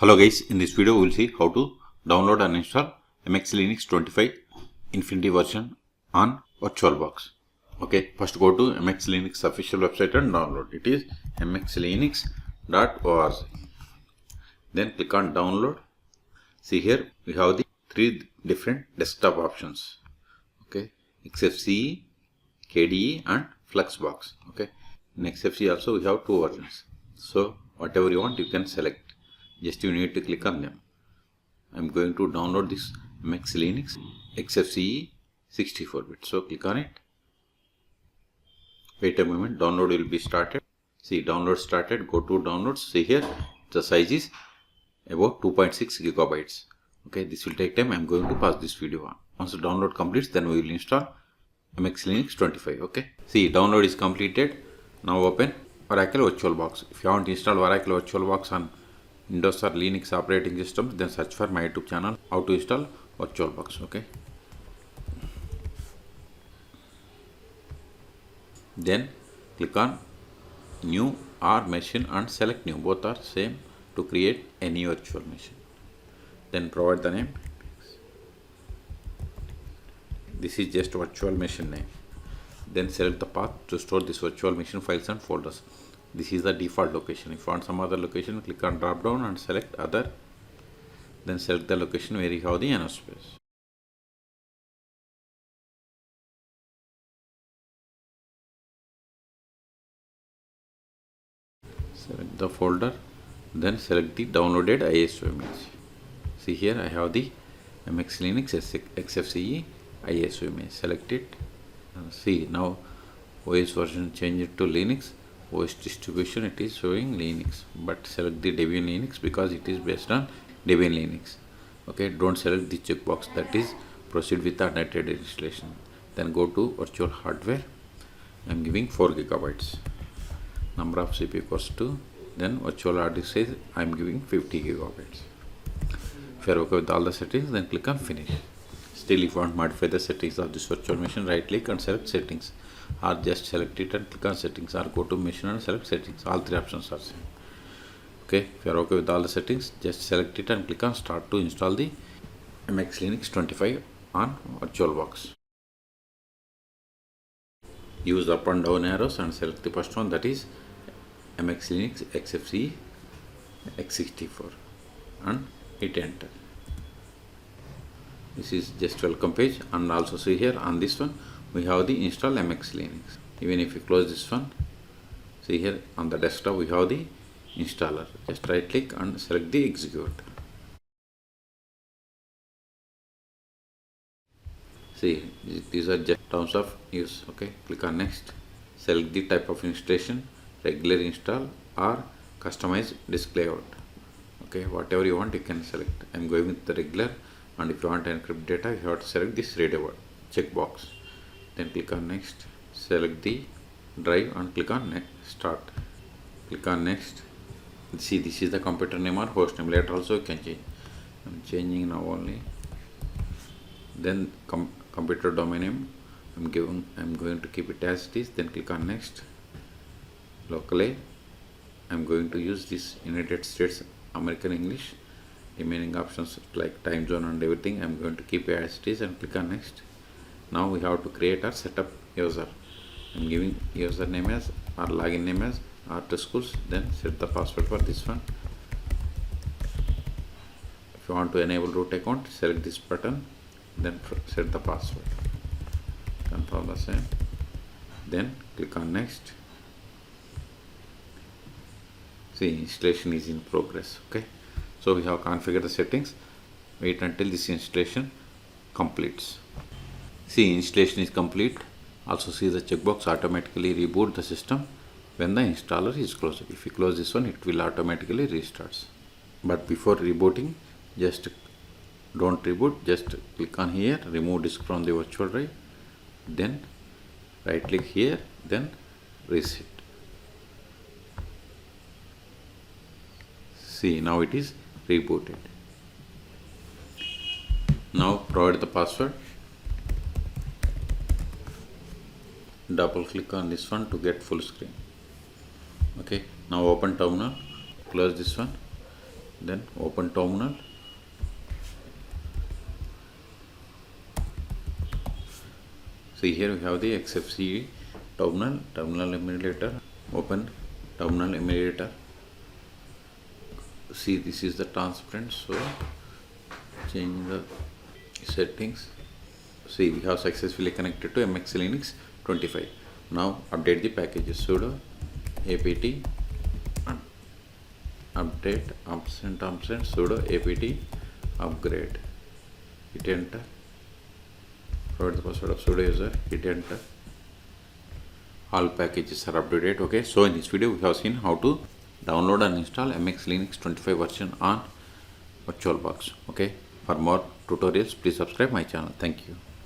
Hello guys, in this video we will see how to download and install MxLinux 25 Infinity version on VirtualBox. Okay, first go to MxLinux official website and download. It is mxlinux.org. Then click on download. See here we have the three different desktop options. Okay, XFCE, KDE and Fluxbox. Okay, in XFCE also we have two versions. So whatever you want you can select. Just you need to click on them. I'm going to download this MxLinux XFCE 64-bit. So click on it. Wait a moment. Download will be started. See, download started. Go to downloads. See here, the size is about 2.6 gigabytes. Okay, this will take time. I'm going to pause this video on. Once the download completes, then we will install MxLinux 25. Okay. See, download is completed. Now open Oracle VirtualBox. If you want to install Oracle VirtualBox on Windows or Linux operating systems, then search for my YouTube channel how to install VirtualBox. Okay, then click on new or machine and select new. Both are same to create any virtual machine. Then provide the name. This is just virtual machine name. Then select the path to store this virtual machine files and folders. This is the default location. If you want some other location, click on drop down and select other. Then select the location where you have the enough space. Select the folder. Then select the downloaded ISO image. See here I have the MxLinux XFCE ISO image. Select it. See now OS version change it to Linux. OS distribution it is showing Linux, but select the Debian Linux because it is based on Debian Linux. Okay, don't select the checkbox, that is proceed with the unedited installation. Then go to virtual hardware. I am giving 4 gigabytes. Number of CPU cores 2. Then virtual hard disk size I am giving 50 gigabytes. If you are okay with all the settings, then click on finish. Still, if you want to modify the settings of this virtual machine, right click and select settings, or just select it and click on settings, or go to machine and select settings. All three options are same. Okay, if you are okay with all the settings, just select it and click on start to install the MxLinux 25 on VirtualBox. Use up and down arrows and select the first one, that is MxLinux XFCE x64, and hit enter. This is just welcome page, and also see here on this one we have the install MxLinux. Even if you close this one, see here on the desktop we have the installer. Just right click and select the execute. See, these are just terms of use. Okay, click on next. Select the type of installation, regular install or customize disk layout. Okay, whatever you want you can select. I am going with the regular, and if you want to encrypt data you have to select this readable checkbox. Then click on next. Select the drive and click on next. Start. Click on next. See, this is the computer name or host name. Later also you can change. I'm changing now only. Then computer domain name I'm going to keep it as it is. Then click on next. Locally I'm going to use this United States American English. Remaining options like time zone and everything I'm going to keep as it is, and click on next. Now we have to create our setup user. I'm giving username as or login name as R2schools. Then set the password for this one. If you want to enable root account, select this button, then set the password. Confirm the same. Then click on next. See, installation is in progress. Okay, so we have configured the settings. Wait until this installation completes. See, installation is complete. Also see the checkbox automatically reboot the system when the installer is closed. If you close this one, it will automatically restarts. But before rebooting, just don't reboot, just click on here, remove disk from the virtual drive, then right click here, then reset. See, now it is rebooted. Now provide the password. Double click on this one to get full screen. Okay, now open terminal, close this one, then open terminal. See, here we have the XFCE terminal emulator. Open terminal emulator. See, this is the transparent, so change the settings. See, we have successfully connected to MxLinux 25. Now update the packages. Sudo apt update ampersand sudo apt upgrade. Hit enter. Provide the password of sudo user. Hit enter. All packages are updated. Okay, so in this video we have seen how to download and install MxLinux 25 version on VirtualBox. Okay, for more tutorials please subscribe my channel. Thank you.